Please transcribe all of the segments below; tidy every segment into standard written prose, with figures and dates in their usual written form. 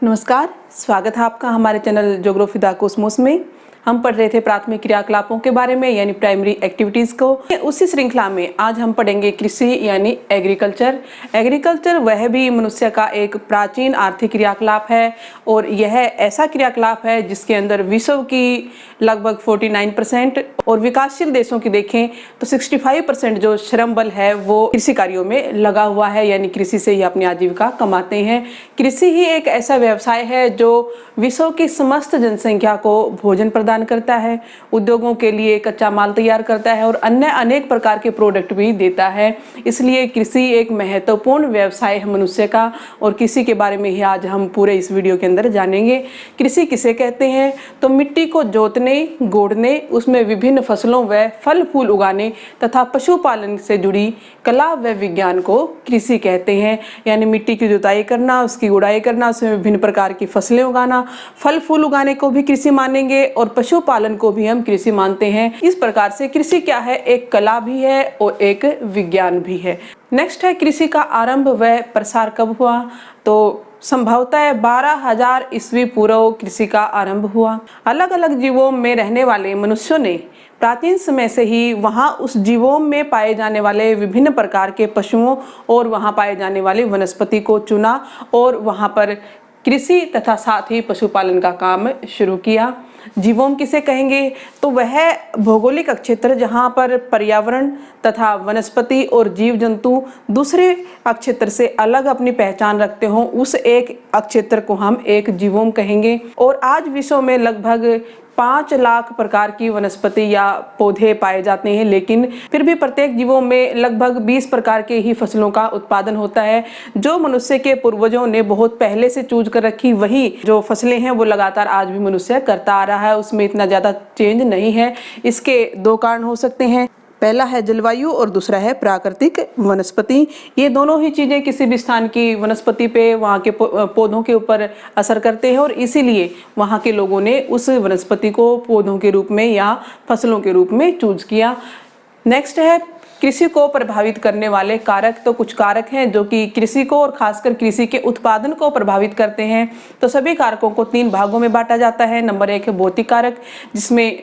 नमस्कार, स्वागत है आपका हमारे चैनल ज्योग्राफी द कॉस्मोस में। हम पढ़ रहे थे प्राथमिक क्रियाकलापों के बारे में यानी प्राइमरी एक्टिविटीज़ को। उसी श्रृंखला में आज हम पढ़ेंगे कृषि यानी एग्रीकल्चर। एग्रीकल्चर वह भी मनुष्य का एक प्राचीन आर्थिक क्रियाकलाप है और यह ऐसा क्रियाकलाप है जिसके अंदर विश्व की लगभग 49% और विकासशील देशों की देखें तो 65% जो श्रम बल है वो कृषि कार्यों में लगा हुआ है, यानी कृषि से ही अपनी आजीविका कमाते हैं। कृषि ही एक ऐसा व्यवसाय है जो विश्व की समस्त जनसंख्या को भोजन प्रदान करता है, उद्योगों के लिए कच्चा माल तैयार करता है और अन्य अनेक प्रकार के प्रोडक्ट भी देता है। इसलिए कृषि एक महत्वपूर्ण व्यवसाय है मनुष्य का और कृषि के बारे में ही आज हम पूरे इस वीडियो के अंदर जानेंगे। कृषि किसे कहते हैं? तो मिट्टी को जोतने, गोड़ने, उसमें विभिन्न फसलों व फल फूल उगाने तथा पशुपालन से जुड़ी कला व विज्ञान को कृषि कहते हैं। यानी मिट्टी की जुताई करना, उसकी गुड़ाई करना, उसमें विभिन्न प्रकार की फसलें उगाना, फल फूल उगाने को भी कृषि मानेंगे और पशुपालन को भी हम कृषि मानते हैं। इस प्रकार से कृषि क्या है? एक कला भी है और एक विज्ञान भी है। नेक्स्ट है कृषि का आरंभ व प्रसार कब हुआ? तो संभवतः 12,000 ईस्वी पूर्व कृषि का आरंभ हुआ। अलग अलग जीवों में रहने वाले मनुष्यों ने प्राचीन समय से ही वहाँ उस जीवों में पाए जाने वाले विभिन्न प्रकार के पशुओं और वहाँ पाए जाने वाले वनस्पति को चुना और वहाँ पर कृषि तथा साथ ही पशुपालन का काम शुरू किया। जीवोम किसे कहेंगे? तो वह भौगोलिक क्षेत्र जहाँ पर पर्यावरण तथा वनस्पति और जीव जंतु दूसरे क्षेत्र से अलग अपनी पहचान रखते हों, उस एक क्षेत्र को हम एक जीवोम कहेंगे। और आज विश्व में लगभग 5 लाख प्रकार की वनस्पति या पौधे पाए जाते हैं, लेकिन फिर भी प्रत्येक जीवों में लगभग 20 प्रकार के ही फसलों का उत्पादन होता है। जो मनुष्य के पूर्वजों ने बहुत पहले से चूज कर रखी वही जो फसलें हैं वो लगातार आज भी मनुष्य करता आ रहा है, उसमें इतना ज़्यादा चेंज नहीं है। इसके 2 कारण हो सकते हैं, पहला है जलवायु और दूसरा है प्राकृतिक वनस्पति। ये दोनों ही चीज़ें किसी भी स्थान की वनस्पति पे, वहाँ के पौधों के ऊपर असर करते हैं और इसीलिए वहाँ के लोगों ने उस वनस्पति को पौधों के रूप में या फसलों के रूप में चूज किया। नेक्स्ट है कृषि को प्रभावित करने वाले कारक। तो कुछ कारक हैं जो कि कृषि को और खासकर कृषि के उत्पादन को प्रभावित करते हैं। तो सभी कारकों को 3 भागों में बांटा जाता है। नंबर 1 है भौतिक कारक, जिसमें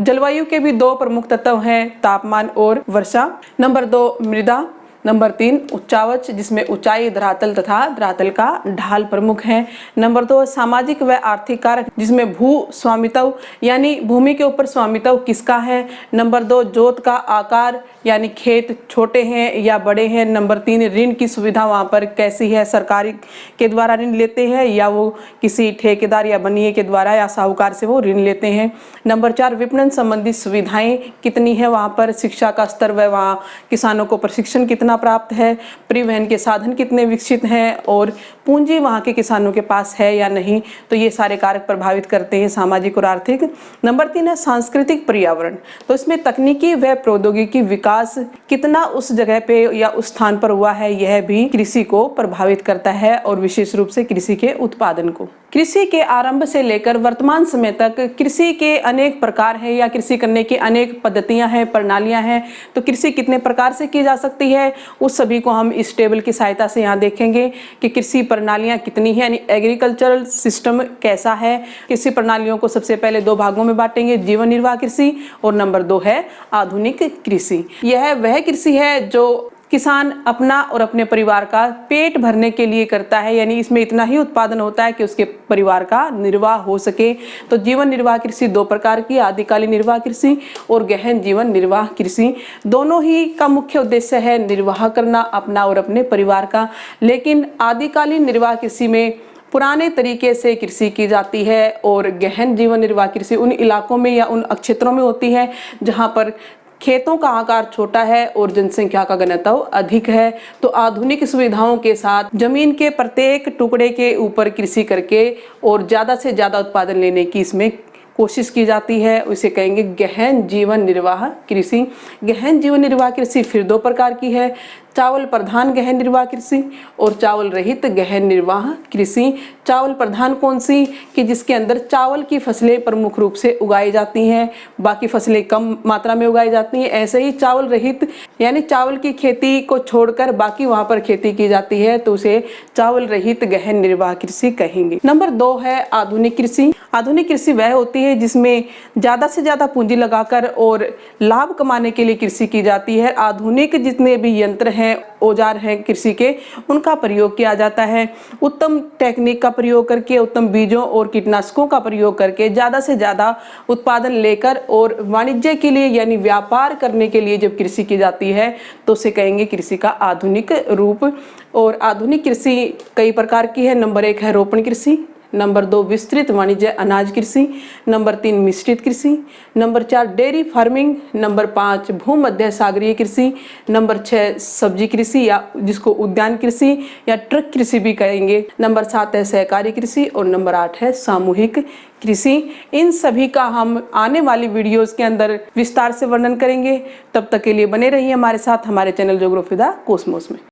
जलवायु के भी 2 प्रमुख तत्व हैं, तापमान और वर्षा। नंबर 2 मृदा। नंबर 3 उच्चावच, जिसमें ऊंचाई, धरातल तथा धरातल का ढाल प्रमुख है। नंबर 2 सामाजिक व आर्थिक कारक, जिसमें भू स्वामित्व यानी भूमि के ऊपर स्वामित्व किसका है। नंबर 2 जोत का आकार यानी खेत छोटे हैं या बड़े हैं। नंबर 3 ऋण की सुविधा वहाँ पर कैसी है, सरकारी के द्वारा ऋण लेते हैं या वो किसी ठेकेदार या बनिए के द्वारा या साहूकार से वो ऋण लेते हैं। नंबर 4 विपणन संबंधी सुविधाएं कितनी है वहाँ पर, शिक्षा का स्तर व वहाँ किसानों को प्रशिक्षण कितना प्राप्त है, परिवहन के साधन कितने विकसित हैं और पूंजी वहाँ के किसानों के पास है या नहीं। तो ये सारे कारक प्रभावित करते हैं सामाजिक और आर्थिक। नंबर 3 है सांस्कृतिक पर्यावरण। तो इसमें तकनीकी व प्रौद्योगिकी विकास कितना उस जगह पे या उस स्थान पर हुआ है, यह भी कृषि को प्रभावित करता है और विशेष रूप से कृषि के उत्पादन को। कृषि के आरंभ से लेकर वर्तमान समय तक कृषि के अनेक प्रकार हैं या कृषि करने की अनेक पद्धतियां हैं, प्रणालियां हैं। तो कृषि कितने प्रकार से की जा सकती है उस सभी को हम इस टेबल की सहायता से यहाँ देखेंगे कि कृषि प्रणालियां कितनी हैं, यानी एग्रीकल्चरल सिस्टम कैसा है। कृषि प्रणालियों को सबसे पहले 2 भागों में बांटेंगे, जीवन निर्वाह कृषि और नंबर 2 है आधुनिक कृषि। यह वह कृषि है जो किसान अपना और अपने परिवार का पेट भरने के लिए करता है, यानी इसमें इतना ही उत्पादन होता है कि उसके परिवार का निर्वाह हो सके। तो जीवन निर्वाह कृषि 2 प्रकार की, आदिकालीन निर्वाह कृषि और गहन जीवन निर्वाह कृषि। दोनों ही का मुख्य उद्देश्य है निर्वाह करना अपना और अपने परिवार का। लेकिन आदिकालीन निर्वाह कृषि में पुराने तरीके से कृषि की जाती है और गहन जीवन निर्वाह कृषि उन इलाकों में या उन क्षेत्रों में होती है जहाँ पर खेतों का आकार छोटा है और जनसंख्या का घनत्व अधिक है। तो आधुनिक सुविधाओं के साथ जमीन के प्रत्येक टुकड़े के ऊपर कृषि करके और ज़्यादा से ज़्यादा उत्पादन लेने की इसमें कोशिश की जाती है, उसे कहेंगे गहन जीवन निर्वाह कृषि। गहन जीवन निर्वाह कृषि फिर 2 प्रकार की है, चावल प्रधान गहन निर्वाह कृषि और चावल रहित गहन निर्वाह कृषि। चावल प्रधान कौन सी, कि जिसके अंदर चावल की फसलें प्रमुख रूप से उगाई जाती हैं, बाकी फसलें कम मात्रा में उगाई जाती हैं। ऐसे ही चावल रहित यानी चावल की खेती को छोड़कर बाकी वहां पर खेती की जाती है तो उसे चावल रहित गहन निर्वाह कृषि कहेंगे। नंबर 2 है आधुनिक कृषि। आधुनिक कृषि वह होती है जिसमें ज़्यादा से ज़्यादा पूंजी लगाकर और लाभ कमाने के लिए कृषि की जाती है। आधुनिक जितने भी यंत्र हैं, औजार हैं कृषि के, उनका प्रयोग किया जाता है। उत्तम टेक्निक का प्रयोग करके, उत्तम बीजों और कीटनाशकों का प्रयोग करके ज़्यादा से ज़्यादा उत्पादन लेकर और वाणिज्य के लिए यानी व्यापार करने के लिए जब कृषि की जाती है तो उसे कहेंगे कृषि का आधुनिक रूप। और आधुनिक कृषि कई प्रकार की है। नंबर 1 है रोपण कृषि, नंबर 2 विस्तृत वाणिज्य अनाज कृषि, नंबर 3 मिश्रित कृषि, नंबर 4 डेयरी फार्मिंग, नंबर 5 भूमध्य सागरीय कृषि, नंबर 6 सब्जी कृषि या जिसको उद्यान कृषि या ट्रक कृषि भी कहेंगे, नंबर 7 है सहकारी कृषि और नंबर 8 है सामूहिक कृषि। इन सभी का हम आने वाली वीडियोस के अंदर विस्तार से वर्णन करेंगे। तब तक के लिए बने रहिए हमारे साथ, हमारे चैनल ज्योग्राफी द कॉस्मोस में।